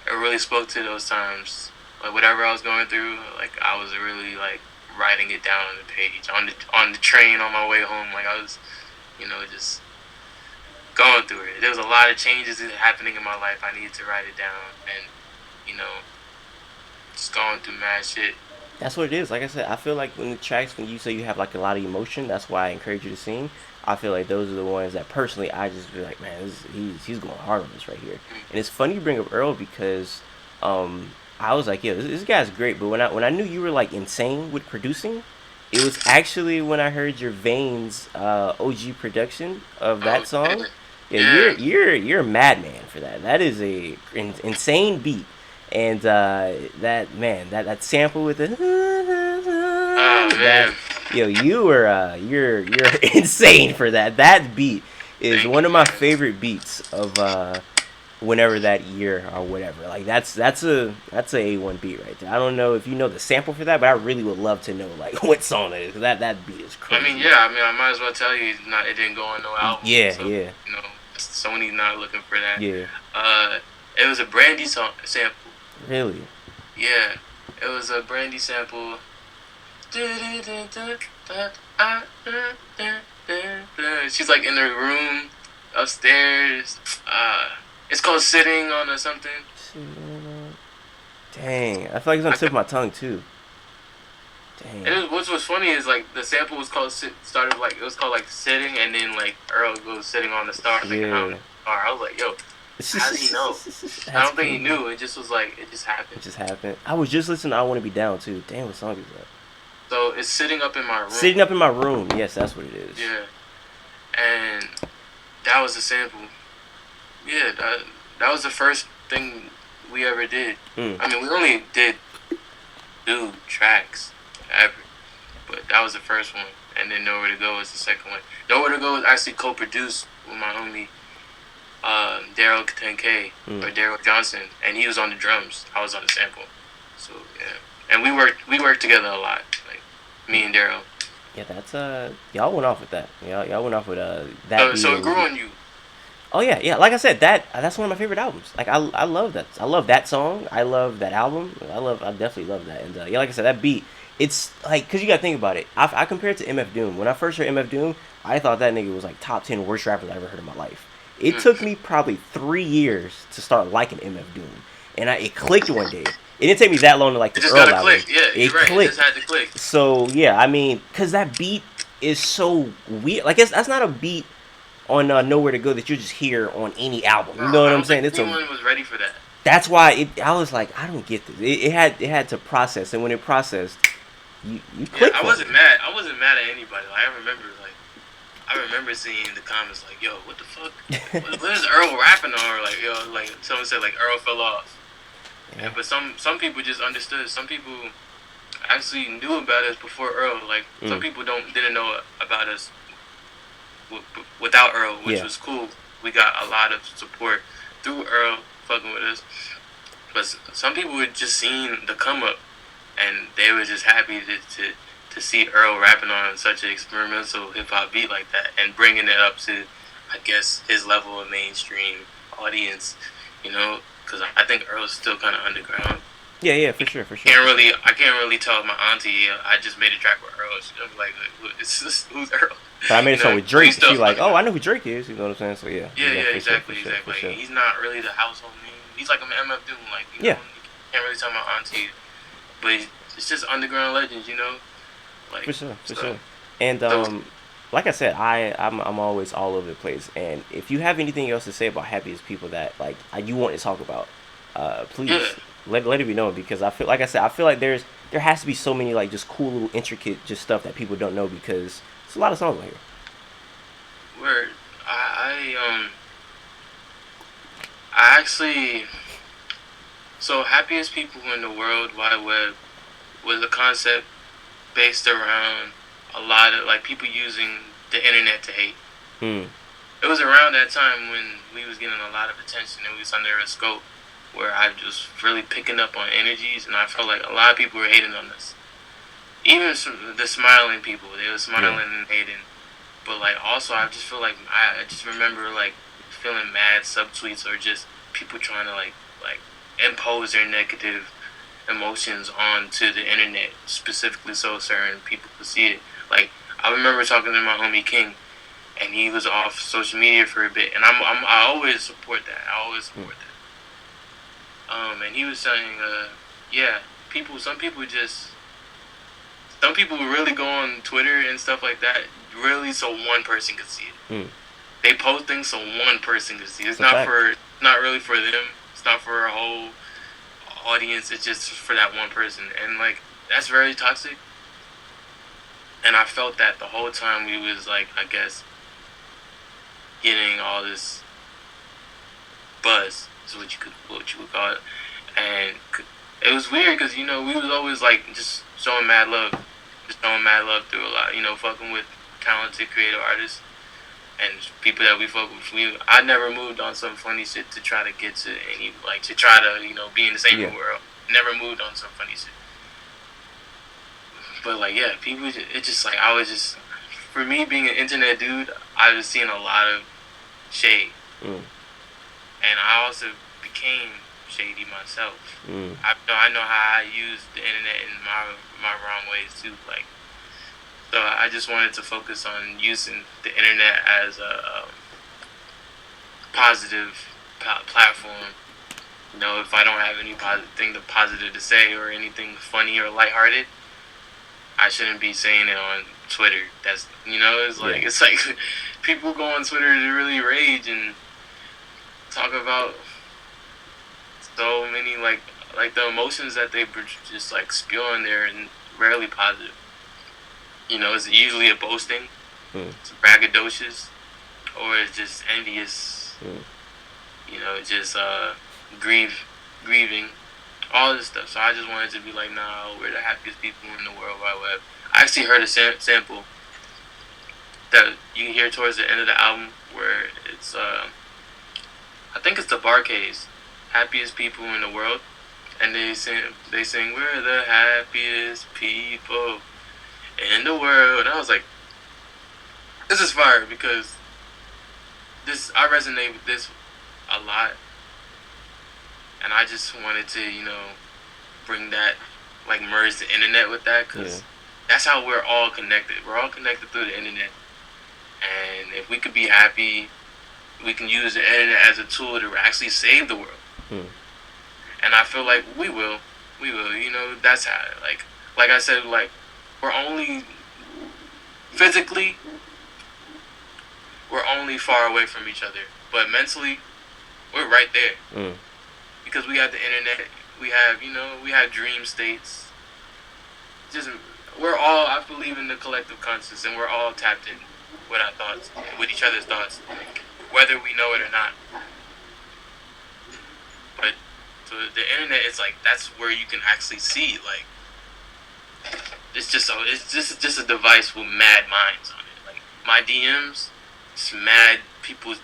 it really spoke to those times. Like whatever I was going through, like I was really like writing it down on the page on the train on my way home. Like I was, just going through it. There was a lot of changes happening in my life. I needed to write it down, and you know, just going through mad shit. That's what it is. Like I said, I feel like when the tracks, when you say you have like a lot of emotion, that's why I encourage you to sing. I feel like those are the ones that personally I just feel like, man, he's going hard on this right here. And it's funny you bring up Earl because I was like, yeah, this guy's great. But when I knew you were like insane with producing, it was actually when I heard your Veins OG production of Oh that song. Yeah, yeah. you're a madman for that. That is a insane beat, and that man that sample with the Oh that man. yo you were you're insane for that. That beat is Thank one you, of my man. favorite beats of whenever that year or whatever. Like that's a A1 beat right there. I don't know if you know the sample for that, but I really would love to know like what song that is. 'Cause that beat is I mean, crazy. yeah. I mean, I might as well tell you, it didn't go on no album. Yeah, So yeah, you know, Sony's not looking for that. yeah. Uh, it was a Brandy song sample. Really. Yeah, it was a Brandy sample. She's like in her room upstairs. It's called Sitting on or something. Dang, I feel like it's on the I tip of could, my tongue too. Dang. what was funny is like the sample was called started like it was called like Sitting, and then like Earl goes sitting on the star like how Yeah. star. I was like, yo, how did he know? I That's don't think he crazy. knew. It just was like it just It happened. just happened. I was just listening to I Want to Be Down too. Damn, what song is that? So it's sitting up in my room. Sitting Up in My Room. Yes, that's what it is. Yeah, and that was the sample. Yeah, that was the first thing we ever did. Mm. I mean, we only did 2 tracks ever, but that was the first one. And then Nowhere to Go was the second one. Nowhere to Go was actually co-produced with my homie Daryl 10K Mm. or Daryl Johnson, and he was on the drums. I was on the sample. So yeah, and we worked together a lot, like me and Daryl. Yeah, that's y'all went off with that. Y'all went off with that So it grew being. on you. Oh yeah, yeah. Like I said, that's one of my favorite albums. Like I love that. I love that song. I love that album. I definitely love that. And yeah, like I said, that beat. It's like because you gotta think about it. I compare it to MF Doom. When I first heard MF Doom, I thought that nigga was like top 10 worst rappers I ever heard in my life. It took me probably 3 years to start liking MF Doom, and it clicked one day. It didn't take me that long to like It the just Earl gotta album. click. Yeah, It you're right. It just clicked. had to click. So yeah, I mean, cause that beat is so weird. Like that's not a beat on Nowhere to Go that you just hear on any album. No, You know I what I'm don't think saying? It's a anyone was ready for that. that's why I was like I don't get this. It had to process, and when it processed, you Yeah, click I for me. wasn't mad. I wasn't mad at anybody. I remember seeing the comments like, "Yo, what the fuck? What is Earl rapping on?" Or like, "Yo," like someone said like Earl fell off. Yeah. And but some people just understood. Some people actually knew about us before Earl. Like some Mm. people didn't know about us without Earl, which Yeah. was cool. We got a lot of support through Earl fucking with us. But some people were just seeing the come up, and they were just happy to see Earl rapping on such an experimental hip hop beat like that, and bringing it up to, I guess, his level of mainstream audience. Because I think Earl's still kind of underground. Yeah, yeah, for sure, for sure. For sure. I can't really tell my auntie I just made a track with Earl. She's gonna be like, who's Earl? But I made a song with Drake. He's still She like, oh, I underground. know who Drake is. You know what I'm saying? So yeah, Yeah, yeah, for sure, for exactly, sure, for exactly. sure. He's not really the household name. He's like an MF Doom, like Yeah, you can't really tell my auntie, but it's just underground legends. for Like sure, for so sure. And those. like I said, I'm always all over the place. And if you have anything else to say about Happiest people that like you want to talk about, Yeah, please let it be known because I feel like I said I feel like there has to be so many like just cool little intricate just stuff that people don't know because it's a lot of songs out here. where I actually happiest people in the world wide web was a concept based around a lot of like people using the internet to hate. Hmm. It was around that time when we was getting a lot of attention and we was under a scope where I was really picking up on energies, and I felt like a lot of people were hating on us. Even the smiling people, they were Yeah. smiling and hating. But like also, I just feel like I just remember like feeling mad subtweets or just people trying to like impose their negative emotions onto the internet specifically so certain people could see it. Like I remember talking to my homie King, and he was off social media for a bit, and I always support that. I always support that. And he was saying, yeah, some people really go on Twitter and stuff like that, really, so one person could see it. Mm. They post things so one person could see it. It's That's a not fact. not really for them. It's not for a whole audience. It's just for that one person, and like that's very toxic. And I felt that the whole time we was like, I guess, getting all this buzz is what you would call it, and it was weird because we was always like just showing mad love through a lot, fucking with talented creative artists and people that we fuck with. I never moved on some funny shit to try to get to any to try to be in the same world. Never moved on some funny shit. But like yeah, people, it's just like I was just for me being an internet dude, I was seeing a lot of shade. And I also became shady myself. I know how I use the internet in my wrong ways too. Like, so I just wanted to focus on using the internet as a positive platform. If I don't have any positive to say or anything funny or lighthearted, I shouldn't be saying it on Twitter. That's it's like people go on Twitter to really rage and talk about so many like the emotions that they just like spew on there, and rarely positive. It's usually a boasting, it's braggadocious, or it's just envious. Just grieving, all this stuff. So I just wanted to be like, nah, we're the happiest people in the World Wide Web. I actually heard a sample that you can hear towards the end of the album where it's I think it's the Barcades, happiest people in the world, and they sing we're the happiest people in the world. And I was like, this is fire because I resonate with this a lot, and I just wanted to bring that, like merge the internet with that, because that's how we're all connected. We're all connected through the internet, and if we could be happy, we can use the internet as a tool to actually save the world. And I feel like we will. That's how, like I said, like we're only physically, we're only far away from each other, but mentally we're right there. Because we have the internet, we have dream states. Just we're all, I believe in the collective conscious, and we're all tapped in with our thoughts, with each other's thoughts, whether we know it or not. But so the internet is like, that's where you can actually see, like, it's just a device with mad minds on it. Like my DMs, it's mad people's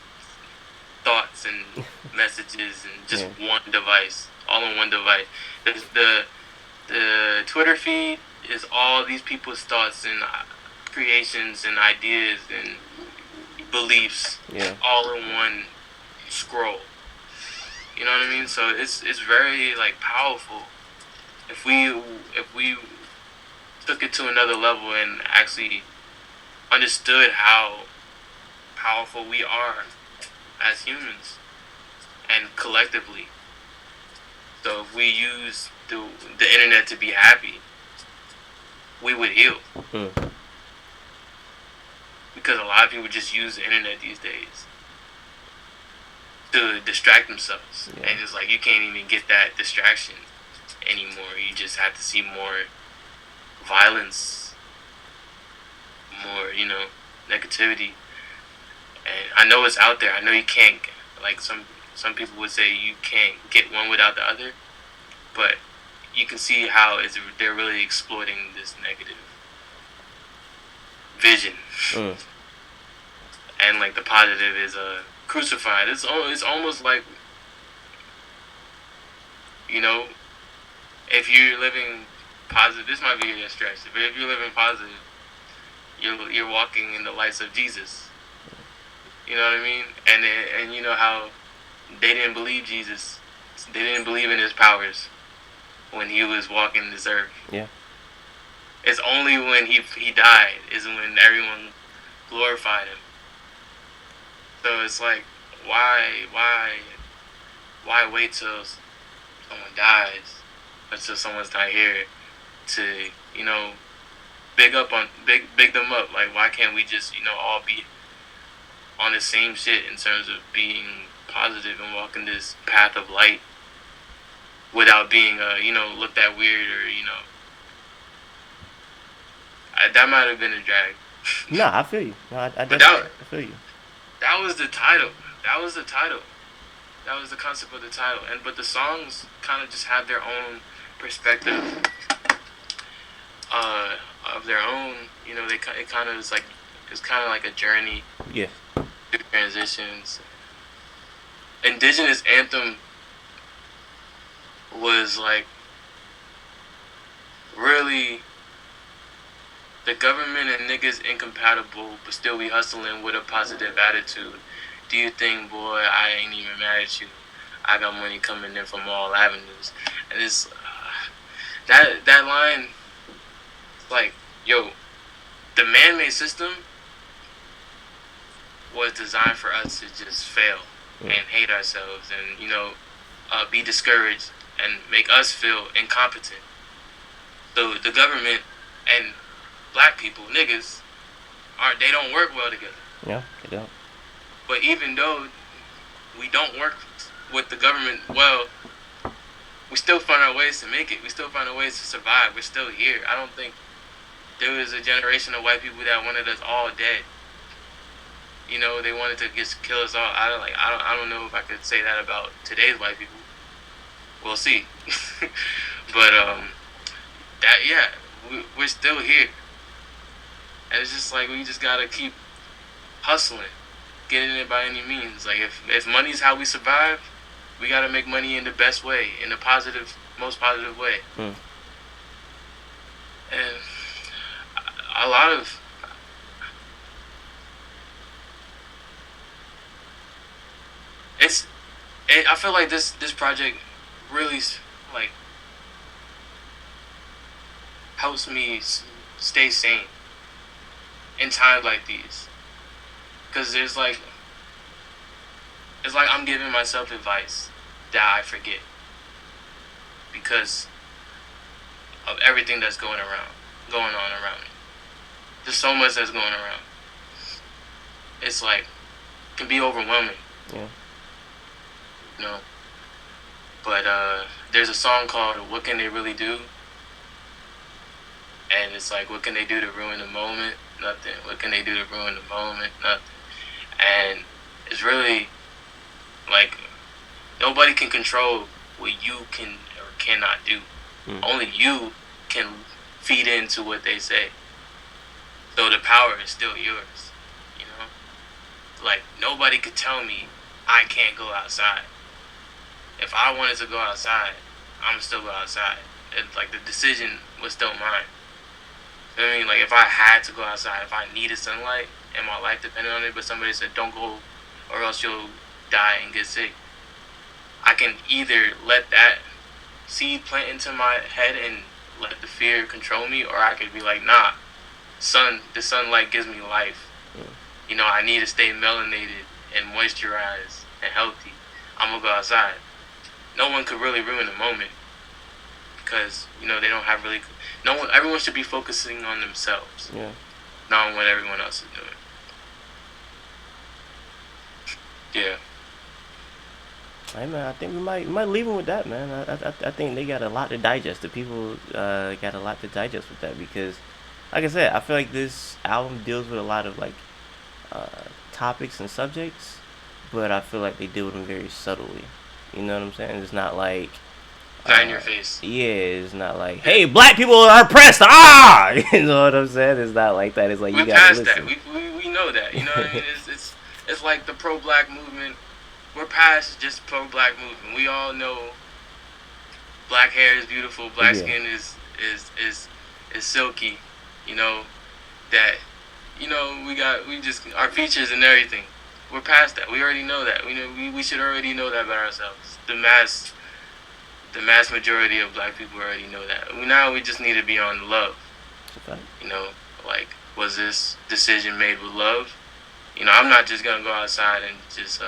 thoughts and messages, and just one device, all on one device. The Twitter feed is all these people's thoughts and creations and ideas and beliefs, all in one scroll. You know what I mean? So it's very like powerful. If we took it to another level and actually understood how powerful we are as humans and collectively. So if we use the internet to be happy, we would heal. Because a lot of people just use the internet these days to distract themselves. And it's like you can't even get that distraction anymore. You just have to see more violence, more, negativity. And I know it's out there. I know you can't, like some people would say you can't get one without the other, but you can see how they're really exploiting this negative vision. And like the positive is crucified. It's almost like, if you're living positive, this might be a stretch, but if you're living positive, you're walking in the lights of Jesus. You know what I mean? And you know how they didn't believe Jesus. They didn't believe in his powers when he was walking this earth. Yeah. It's only when he died is when everyone glorified him. So it's like, why wait till someone dies, until someone's not here to, big them up? Like, why can't we just, all be on the same shit in terms of being positive and walking this path of light without being, looked at weird or, that might have been a drag. No, I feel you. No, I But definitely I feel you. that was the title. That was the title. That was the concept of the title. But the songs kind of just have their own perspective of their own. It kind of is like, it's kind of like a journey Yeah. through transitions. Indigenous Anthem was like really the government and niggas incompatible, but still we hustling with a positive attitude. Do you think, boy, I ain't even mad at you? I got money coming in from all avenues, and it's that line. It's like, yo, the man-made system was designed for us to just fail and hate ourselves, and be discouraged and make us feel incompetent. So the government and black people, niggas, they don't work well together. Yeah, they don't. But even though we don't work with the government well, we still find our ways to make it. We still find our ways to survive. We're still here. I don't think there was a generation of white people that wanted us all dead. They wanted to just kill us all. I don't know if I could say that about today's white people. We'll see. But we're still here. And it's just like, we just gotta keep hustling, getting it by any means. Like, if money's how we survive, we gotta make money in the best way, in the most positive way. And a lot of I feel like this project really like helps me stay sane in times like these, because it's like I'm giving myself advice that I forget because of everything that's going on around me. There's so much that's going around. It's like, it can be overwhelming. Yeah. But there's a song called "What Can They Really Do?" And it's like, what can they do to ruin the moment? Nothing. What can they do to ruin the moment? Nothing. And it's really like, nobody can control what you can or cannot do. Only you can feed into what they say. So the power is still yours. Like, nobody could tell me I can't go outside. If I wanted to go outside, I'm still go outside. Like, the decision was still mine. I mean, like, if I had to go outside, if I needed sunlight and my life depended on it, but somebody said, don't go or else you'll die and get sick, I can either let that seed plant into my head and let the fear control me, or I could be like, nah, the sunlight gives me life. I need to stay melanated and moisturized and healthy. I'm going to go outside. No one could really ruin the moment because, they don't have really... Everyone should be focusing on themselves. Yeah. Not on what everyone else is doing. Yeah. Hey man, I think we might leave them with that, man. I think they got a lot to digest. The people got a lot to digest with that because, like I said, I feel like this album deals with a lot of like topics and subjects, but I feel like they deal with them very subtly. You know what I'm saying? It's not like not in your face. Yeah, it's not like, hey, black people are oppressed. Ah, you know what I'm saying? It's not like that. It's like, you gotta listen. That. We know that. You know what I mean? It's like the pro-black movement. We're past just pro-black movement. We all know black hair is beautiful. Black skin is silky. That we just our features and everything. We're past that. We already know that. We should already know that about ourselves. The mass the mass majority of black people already know that. Now we just need to be on love. Okay. You know, like, was this decision made with love? You know, I'm not just gonna go outside and just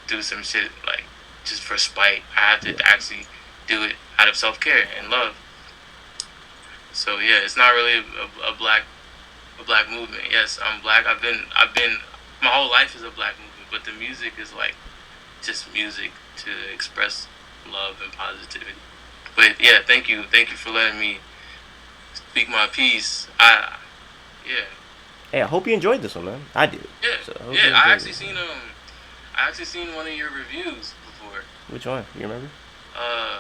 do some shit like just for spite. I have to actually do it out of self care and love. So yeah, it's not really a black movement. Yes, I'm black. I've been my whole life is a black movement, but the music is like just music to express love and positivity. But yeah, thank you for letting me speak my piece. Yeah, Hey, I hope you enjoyed this one, man. I did. yeah, So I hope you yeah. enjoyed it. I actually seen one of your reviews before. Which one? You remember? Uh,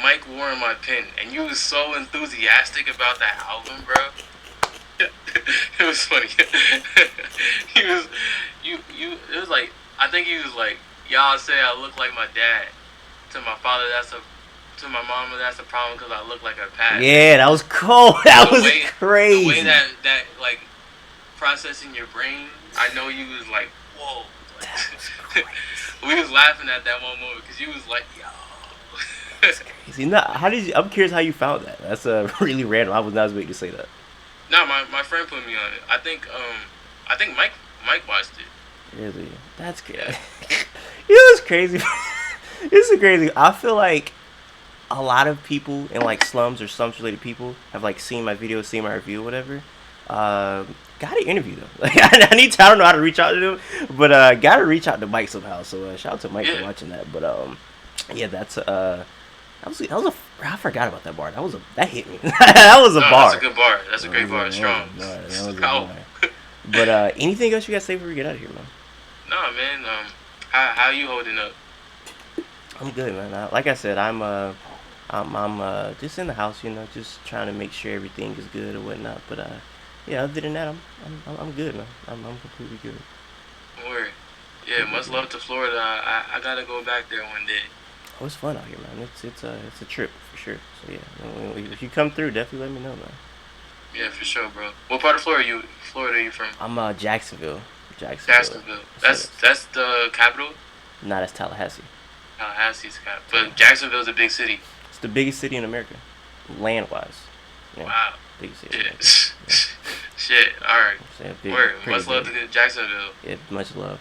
Mike wore my pen, and you was so enthusiastic about that album, bro. It was funny. he was, you. It was like I think he was like, y'all say I look like my dad. To my father, to my mama, that's a problem because I look like her past. Yeah, that was cold. That was The way crazy. that like processing your brain, I know you was like, whoa. That was Like, crazy. we was laughing at that one moment because you was like, yo. Crazy. No, how did you? I'm curious how you found that. That's really random. I was not expecting to say that. No, my friend put me on it. I think Mike watched it. Really, that's crazy. Yeah. It was crazy. This is crazy. I feel like a lot of people in like slums or slums related people have like seen my video, seen my review, whatever. Got to interview them. Like I need to. I don't know how to reach out to them, but got to reach out to Mike somehow. So shout out to Mike for Yeah. watching that. But yeah, that was a. I forgot about that bar. That hit me. That was a No, bar. that's a good bar. That's a That great was a- bar. that Strong. was a bar. That was a Ow. bar. But anything else you guys say before we get out of here, man? Nah, man. How you holding up? I'm good, man. Like I said, I'm just in the house, just trying to make sure everything is good or whatnot. But yeah, other than that, I'm good, man. I'm completely good. Word. Yeah, much love to Florida. I gotta go back there one day. Oh, it's fun out here, man. It's a trip for sure. So yeah, if you come through, definitely let me know, man. Yeah, for sure, bro. What part of Florida are you from? I'm Jacksonville. Jacksonville. Jacksonville. So That's the capital. nah, that's Tallahassee. Tallahassee's capital. But Jacksonville's a big city. It's the biggest city in America, land wise. Yeah, Wow. biggest city in Yeah. America. Yeah. Shit. All right. So, yeah, big, Word. pretty Much love big. to Jacksonville. Yeah, much love.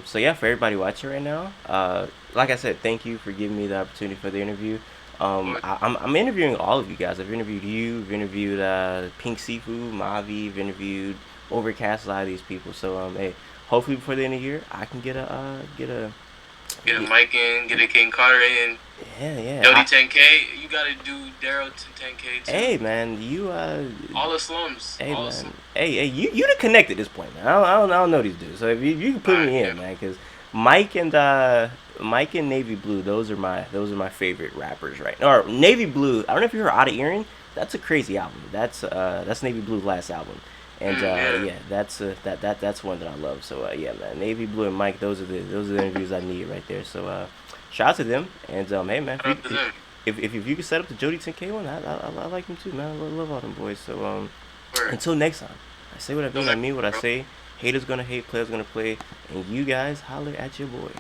So yeah, for everybody watching right now, like I said, thank you for giving me the opportunity for the interview. Word. I'm interviewing all of you guys. I've interviewed you, I've interviewed Pink Seafood, Mavi, I've interviewed Overcast, a lot of these people. So hey, hopefully before the end of the year, I can get a Get a get, mic in. Get a King Carter in. yeah. Jody 10K. You gotta do Daryl to 10K too. Hey man, you All the slums. hey All the man, slums. hey you the connect at this point, man. I don't know these dudes. So if you can put Alright, me yeah. in, man, because Mike and Navy Blue, those are my favorite rappers right now. Or Navy Blue, I don't know if you heard Ade Hakim. That's a crazy album. That's Navy Blue's last album, and Yeah. yeah, that's one that I love. So yeah, man, Navy Blue and Mike, those are the interviews I need right there. So shout out to them, and hey man, Shout out to them. if you can set up the Jody 10K one, I like them too, man. I love all them boys. So Word. until next time, I say what I mean, I mean what I Bro. say. Haters gonna hate, players gonna play, and you guys holler at your boy.